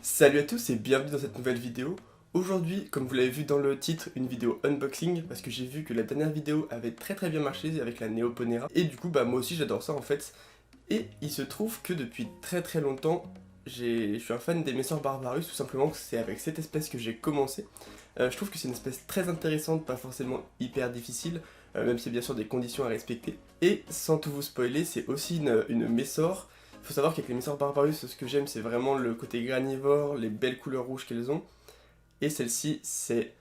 Salut à tous et bienvenue dans cette nouvelle vidéo. Aujourd'hui, comme vous l'avez vu dans le titre, une vidéo unboxing, parce que j'ai vu que la dernière vidéo avait très bien marché avec la Neoponera. Et du coup, moi aussi j'adore ça en fait. Et il se trouve que depuis très longtemps, je suis un fan des Messor Barbarus, tout simplement que c'est avec cette espèce que j'ai commencé. Je trouve que c'est une espèce très intéressante, pas forcément hyper difficile, même si bien sûr des conditions à respecter. Et sans tout vous spoiler, c'est aussi une Messor. Il faut savoir qu'avec les Messor Barbarus, ce que j'aime, c'est vraiment le côté granivore, les belles couleurs rouges qu'elles ont. Et celle-ci, c'est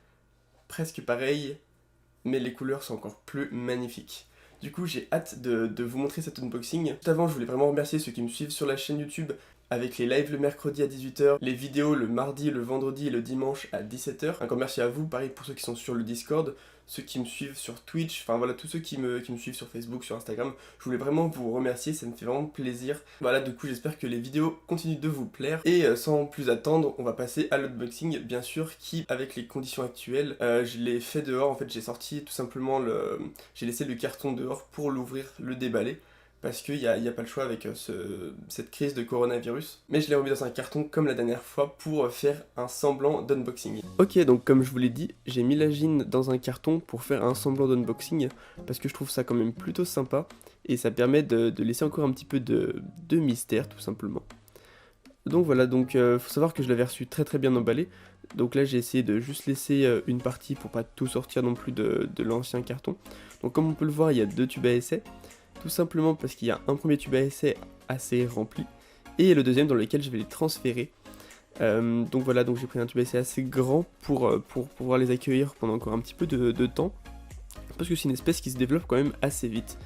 presque pareil, mais les couleurs sont encore plus magnifiques. Du coup, j'ai hâte de vous montrer cet unboxing. Tout avant, je voulais vraiment remercier ceux qui me suivent sur la chaîne YouTube, avec les lives le mercredi à 18h, les vidéos le mardi, le vendredi et le dimanche à 17h. Encore merci à vous, pareil pour ceux qui sont sur le Discord, ceux qui me suivent sur Twitch, enfin voilà, tous ceux qui me suivent sur Facebook, sur Instagram. Je voulais vraiment vous remercier, ça me fait vraiment plaisir. Voilà, du coup, j'espère que les vidéos continuent de vous plaire. Et sans plus attendre, on va passer à l'unboxing, bien sûr, qui, avec les conditions actuelles, je l'ai fait dehors. En fait, j'ai sorti tout simplement j'ai laissé le carton dehors pour l'ouvrir, le déballer. Parce qu'il n'y a pas le choix avec cette crise de coronavirus. Mais je l'ai remis dans un carton comme la dernière fois pour faire un semblant d'unboxing. Ok, donc comme je vous l'ai dit, j'ai mis la gine dans un carton pour faire un semblant d'unboxing, parce que je trouve ça quand même plutôt sympa, et ça permet de laisser encore un petit peu de mystère, tout simplement. Donc voilà, faut savoir que je l'avais reçu très bien emballé. Donc là j'ai essayé de juste laisser une partie pour pas tout sortir non plus de l'ancien carton. Donc comme on peut le voir, il y a deux tubes à essai. Tout simplement parce qu'il y a un premier tube à essai assez rempli et le deuxième dans lequel je vais les transférer. Donc voilà, donc j'ai pris un tube à essai assez grand pour pouvoir les accueillir pendant encore un petit peu de temps, parce que c'est une espèce qui se développe quand même assez vite.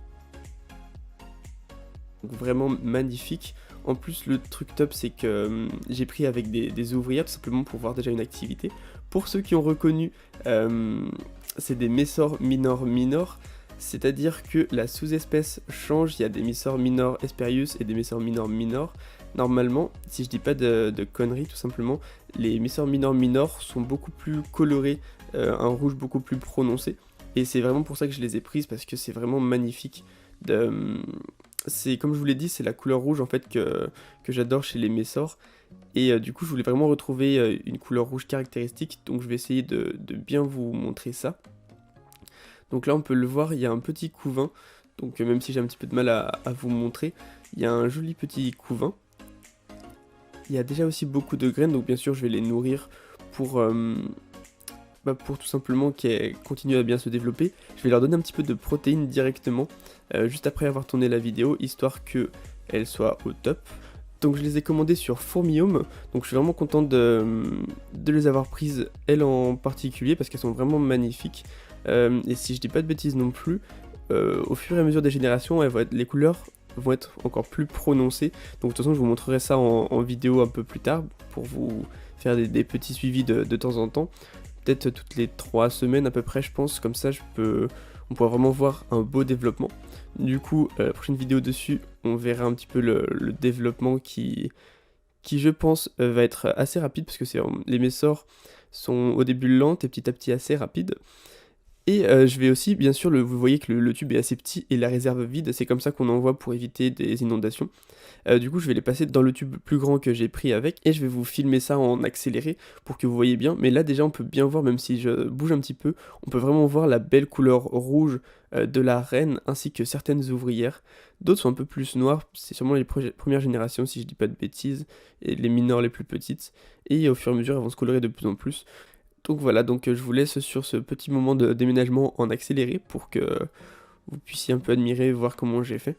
Donc vraiment magnifique. En plus, le truc top, c'est que j'ai pris avec des ouvrières tout simplement pour voir déjà une activité. Pour ceux qui ont reconnu, c'est des Messor minor. C'est-à-dire que la sous-espèce change, il y a des Messor minor Hesperius et des Messor minor. Normalement, si je dis pas de conneries, tout simplement, les Messor minor sont beaucoup plus colorés, un rouge beaucoup plus prononcé. Et c'est vraiment pour ça que je les ai prises, parce que c'est vraiment magnifique. C'est comme je vous l'ai dit, c'est la couleur rouge en fait que j'adore chez les Messor. Et du coup, je voulais vraiment retrouver une couleur rouge caractéristique, donc je vais essayer de bien vous montrer ça. Donc là on peut le voir, il y a un petit couvain, donc même si j'ai un petit peu de mal à vous montrer, il y a un joli petit couvain. Il y a déjà aussi beaucoup de graines, donc bien sûr je vais les nourrir pour tout simplement qu'elles continuent à bien se développer. Je vais leur donner un petit peu de protéines directement, juste après avoir tourné la vidéo, histoire qu'elles soient au top. Donc je les ai commandées sur Fourmium, donc je suis vraiment content de les avoir prises, elles en particulier, parce qu'elles sont vraiment magnifiques. Et si je dis pas de bêtises non plus, au fur et à mesure des générations, les couleurs vont être encore plus prononcées. Donc de toute façon, je vous montrerai ça en vidéo un peu plus tard, pour vous faire des petits suivis de temps en temps. Peut-être toutes les 3 semaines à peu près, je pense, comme ça on pourra vraiment voir un beau développement. Du coup, la prochaine vidéo dessus, on verra un petit peu le développement qui je pense va être assez rapide, parce que les Messor sont au début lentes et petit à petit assez rapides. Et je vais aussi, bien sûr, vous voyez que le tube est assez petit et la réserve vide, c'est comme ça qu'on envoie pour éviter des inondations. Du coup, je vais les passer dans le tube plus grand que j'ai pris avec, et je vais vous filmer ça en accéléré pour que vous voyez bien. Mais là, déjà, on peut bien voir, même si je bouge un petit peu, on peut vraiment voir la belle couleur rouge de la reine, ainsi que certaines ouvrières. D'autres sont un peu plus noires, c'est sûrement les premières générations, si je dis pas de bêtises, et les mineurs les plus petites. Et au fur et à mesure, elles vont se colorer de plus en plus. Donc voilà, je vous laisse sur ce petit moment de déménagement en accéléré pour que vous puissiez un peu admirer, voir comment j'ai fait.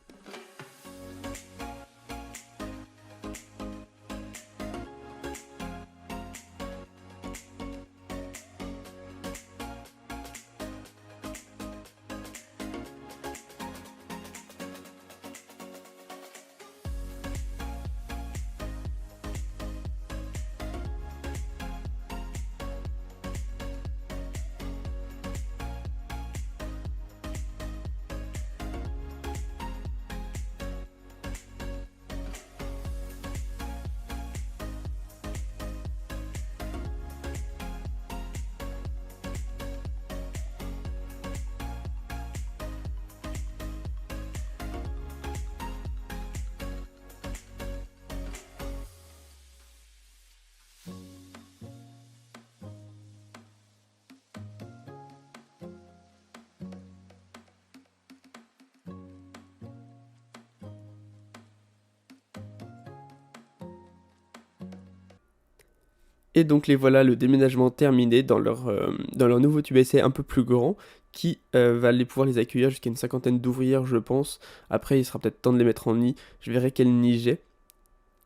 Et donc les voilà, le déménagement terminé dans leur nouveau tube à essai un peu plus grand, qui va pouvoir les accueillir jusqu'à une cinquantaine d'ouvrières je pense. Après il sera peut-être temps de les mettre en nid, je verrai quel nid j'ai.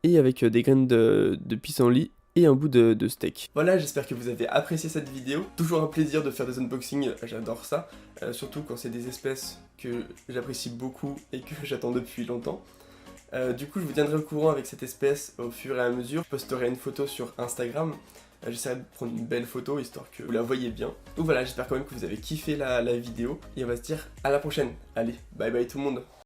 Et avec des graines de pissenlit et un bout de steak. Voilà, j'espère que vous avez apprécié cette vidéo. Toujours un plaisir de faire des unboxings, j'adore ça. Surtout quand c'est des espèces que j'apprécie beaucoup et que j'attends depuis longtemps. Du coup, je vous tiendrai au courant avec cette espèce au fur et à mesure. Je posterai une photo sur Instagram. J'essaierai de prendre une belle photo histoire que vous la voyez bien. Donc voilà, j'espère quand même que vous avez kiffé la vidéo. Et on va se dire à la prochaine. Allez, bye bye tout le monde.